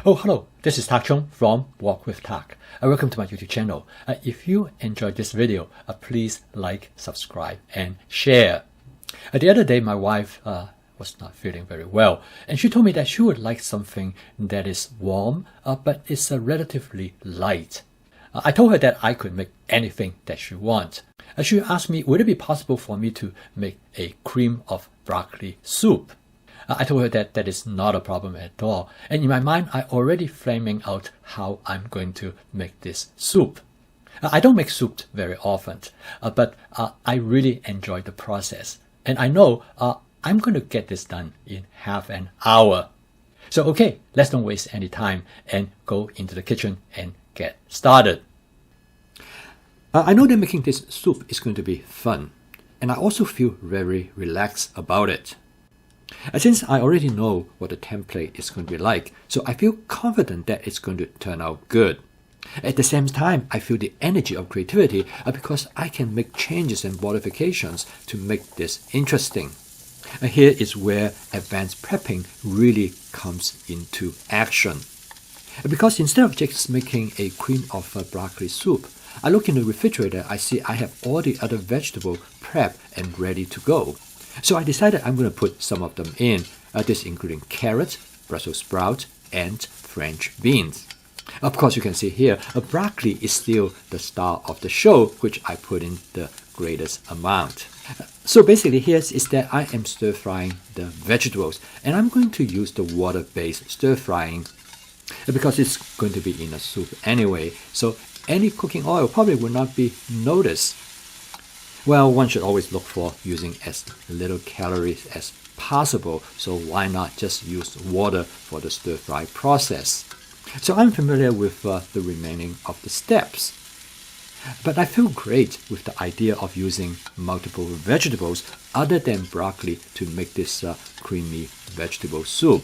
Oh, hello, this is Tak Chung from Walk with Tak. Welcome to my YouTube channel. If you enjoyed this video, please like, subscribe, and share. The other day, my wife was not feeling very well, and she told me that she would like something that is warm, but is relatively light. I told her that I could make anything that she wants. She asked me, would it be possible for me to make a cream of broccoli soup? I told her that that is not a problem at all. And in my mind, I already framing out how I'm going to make this soup. I don't make soup very often, but I really enjoy the process. And I know I'm going to get this done in half an hour. So, okay, let's don't waste any time and go into the kitchen and get started. I know that making this soup is going to be fun. And I also feel very relaxed about it. Since I already know what the template is going to be like, so I feel confident that it's going to turn out good. At the same time, I feel the energy of creativity because I can make changes and modifications to make this interesting. Here is where advanced prepping really comes into action. Because instead of just making a cream of broccoli soup, I look in the refrigerator, I see I have all the other vegetables prepped and ready to go. So I decided I'm going to put some of them in, this including carrots, Brussels sprouts, and French beans. Of course, you can see here, broccoli is still the star of the show, which I put in the greatest amount. So basically here is that I am stir frying the vegetables, and I'm going to use the water-based stir frying because it's going to be in a soup anyway, so any cooking oil probably will not be noticed. Well, one should always look for using as little calories as possible, so why not just use water for the stir-fry process? So I'm familiar with the remaining of the steps. But I feel great with the idea of using multiple vegetables other than broccoli to make this creamy vegetable soup.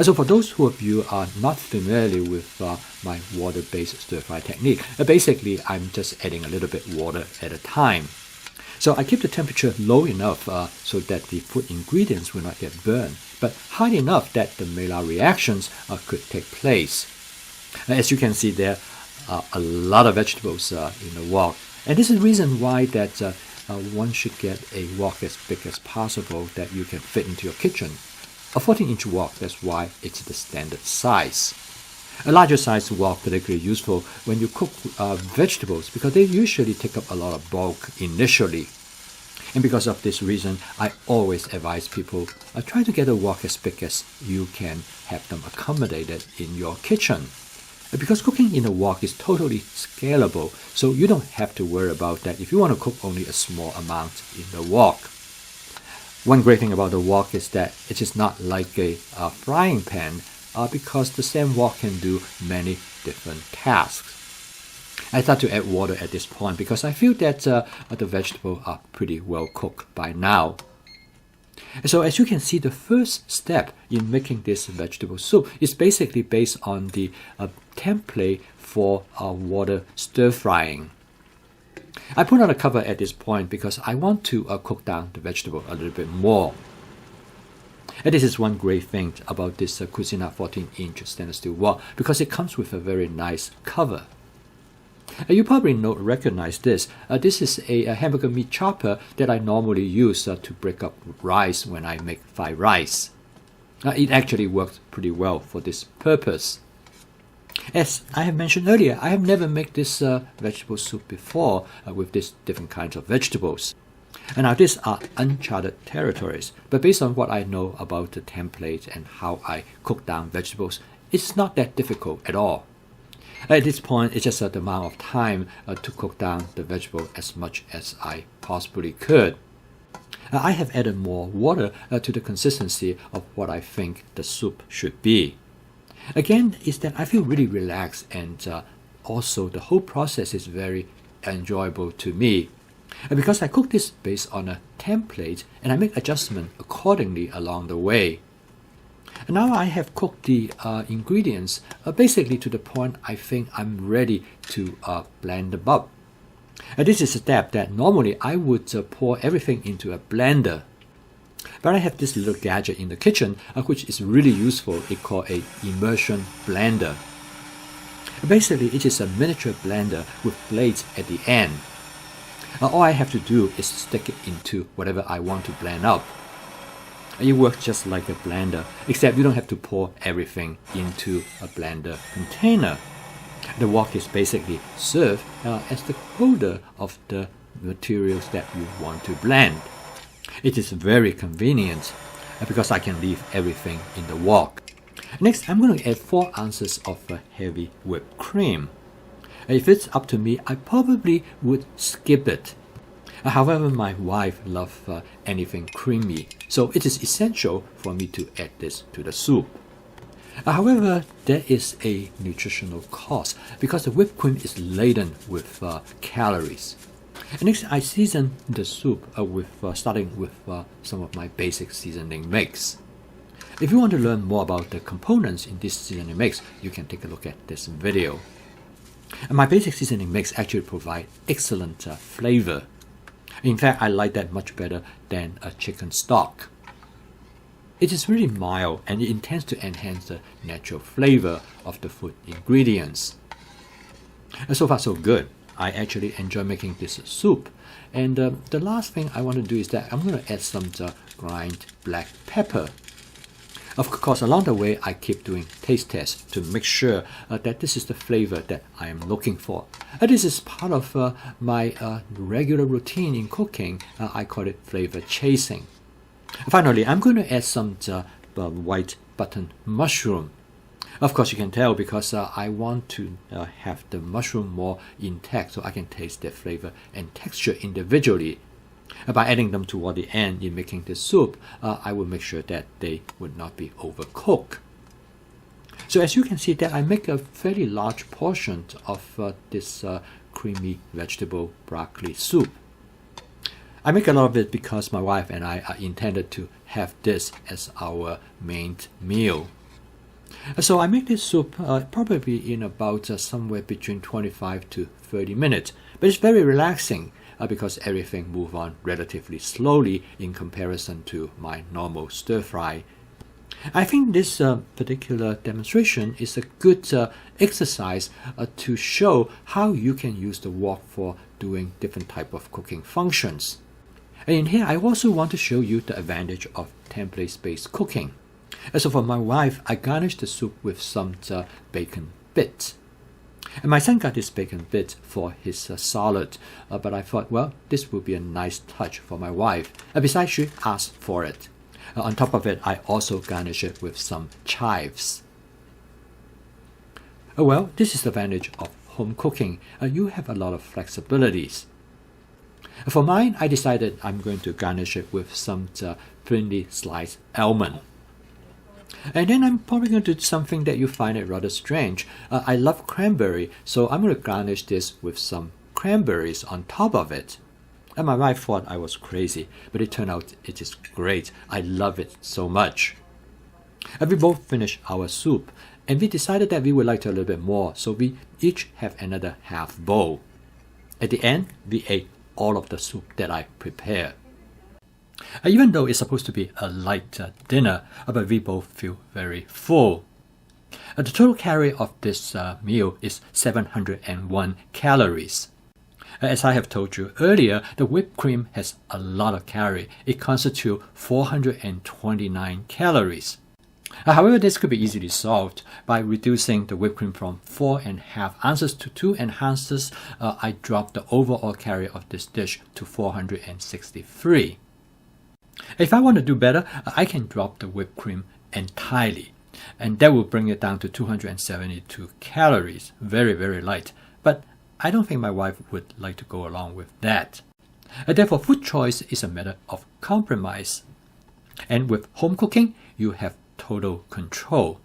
So for those of you who are not familiar with my water-based stir-fry technique, basically I'm just adding a little bit water at a time. So I keep the temperature low enough so that the food ingredients will not get burned, but high enough that the Maillard reactions could take place. As you can see, there are a lot of vegetables in the wok, and this is the reason why that one should get a wok as big as possible that you can fit into your kitchen. A 14-inch wok, that's why it's the standard size. A larger size wok particularly useful when you cook vegetables because they usually take up a lot of bulk initially. And because of this reason, I always advise people try to get a wok as big as you can have them accommodated in your kitchen. Because cooking in a wok is totally scalable, so you don't have to worry about that if you want to cook only a small amount in the wok. One great thing about the wok is that it is not like a frying pan because the same wok can do many different tasks. I start to add water at this point because I feel that the vegetables are pretty well cooked by now. So as you can see, the first step in making this vegetable soup is basically based on the template for water stir frying. I put on a cover at this point because I want to cook down the vegetable a little bit more. And this is one great thing about this Cuisinart 14-inch stainless steel wok because it comes with a very nice cover. You probably recognize this. This is a hamburger meat chopper that I normally use to break up rice when I make fried rice. It actually works pretty well for this purpose. As I have mentioned earlier, I have never made this vegetable soup before with these different kinds of vegetables. And now these are uncharted territories, but based on what I know about the template and how I cook down vegetables, it's not that difficult at all. At this point, it's just the amount of time to cook down the vegetable as much as I possibly could. I have added more water to the consistency of what I think the soup should be. Again, is that I feel really relaxed and also the whole process is very enjoyable to me. Because I cook this based on a template and I make adjustments accordingly along the way. And now I have cooked the ingredients basically to the point I think I'm ready to blend them up. And this is a step that normally I would pour everything into a blender. But I have this little gadget in the kitchen which is really useful. It's called a immersion blender. Basically, it is a miniature blender with blades at the end. All I have to do is stick it into whatever I want to blend up. It works just like a blender, except you don't have to pour everything into a blender container. The wok is basically served as the holder of the materials that you want to blend. It is very convenient because I can leave everything in the wok. Next, I'm going to add 4 ounces of heavy whipped cream. If it's up to me, I probably would skip it. However, my wife loves anything creamy, so it is essential for me to add this to the soup. However, there is a nutritional cost because the whipped cream is laden with calories. Next, I season the soup starting with some of my basic seasoning mix. If you want to learn more about the components in this seasoning mix, you can take a look at this video. And my basic seasoning mix actually provides excellent flavor. In fact, I like that much better than a chicken stock. It is really mild and it intends to enhance the natural flavor of the food ingredients. And so far so good. I actually enjoy making this soup. And the last thing I want to do is that I'm going to add some ground black pepper. Of course, along the way, I keep doing taste tests to make sure that this is the flavor that I am looking for. This is part of my regular routine in cooking. I call it flavor chasing. Finally, I'm going to add some white button mushroom. Of course, you can tell because I want to have the mushroom more intact so I can taste their flavor and texture individually. By adding them toward the end in making the soup, I will make sure that they would not be overcooked. So as you can see that I make a fairly large portion of this creamy vegetable broccoli soup. I make a lot of it because my wife and I are intended to have this as our main meal. So I make this soup probably in about somewhere between 25 to 30 minutes. But it's very relaxing because everything moves on relatively slowly in comparison to my normal stir fry. I think this particular demonstration is a good exercise to show how you can use the wok for doing different type of cooking functions. And in here, I also want to show you the advantage of template-based cooking. So for my wife, I garnish the soup with some bacon bits. And my son got this bacon bit for his salad, but I thought, well, this would be a nice touch for my wife. Besides, she asked for it. On top of it, I also garnish it with some chives. Well, this is the advantage of home cooking. You have a lot of flexibilities. For mine, I decided I'm going to garnish it with some thinly sliced almond. And then I'm probably going to do something that you find it rather strange. I love cranberry, so I'm going to garnish this with some cranberries on top of it. And my wife thought I was crazy, but it turned out it is great. I love it so much. And we both finished our soup, and we decided that we would like to a little bit more, so we each have another half bowl. At the end, we ate all of the soup that I prepared. Even though it's supposed to be a light dinner, but we both feel very full. The total calorie of this meal is 701 calories. As I have told you earlier, the whipped cream has a lot of calories. It constitutes 429 calories. However, this could be easily solved by reducing the whipped cream from 4.5 ounces to 2.5 ounces. I dropped the overall calorie of this dish to 463. If I want to do better, I can drop the whipped cream entirely, and that will bring it down to 272 calories. Very, very light. But I don't think my wife would like to go along with that. Therefore, food choice is a matter of compromise. And with home cooking, you have total control.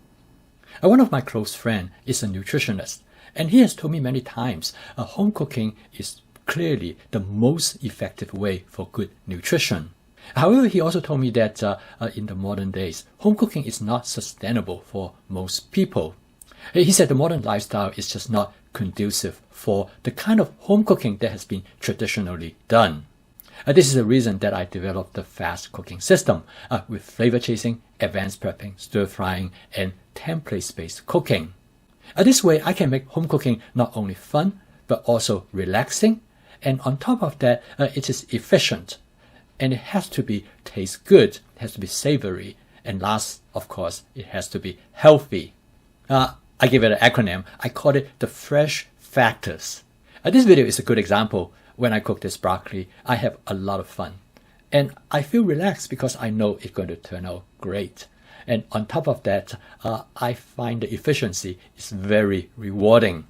One of my close friends is a nutritionist, and he has told me many times home cooking is clearly the most effective way for good nutrition. However, he also told me that in the modern days, home cooking is not sustainable for most people. He said the modern lifestyle is just not conducive for the kind of home cooking that has been traditionally done. This is the reason that I developed the fast cooking system with flavor chasing, advanced prepping, stir frying, and template-based cooking. This way, I can make home cooking not only fun, but also relaxing. And on top of that, it is efficient. And it has to be taste good, it has to be savory. And last, of course, it has to be healthy. I give it an acronym. I call it the fresh factors. This video is a good example. When I cook this broccoli, I have a lot of fun. And I feel relaxed because I know it's going to turn out great. And on top of that, I find the efficiency is very rewarding.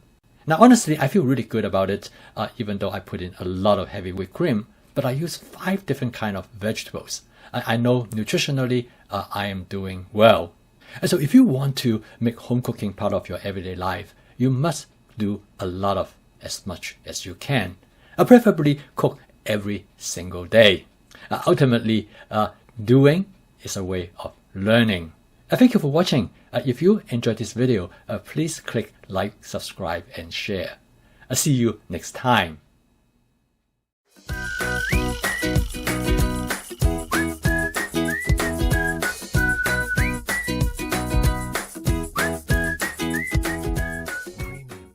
Now, honestly, I feel really good about it, even though I put in a lot of heavy whipped cream. But I use 5 different kinds of vegetables. I know nutritionally, I am doing well. And so if you want to make home cooking part of your everyday life, you must do a lot of as much as you can. Preferably cook every single day. Ultimately, doing is a way of learning. Thank you for watching. If you enjoyed this video, please click like, subscribe, and share. I'll see you next time.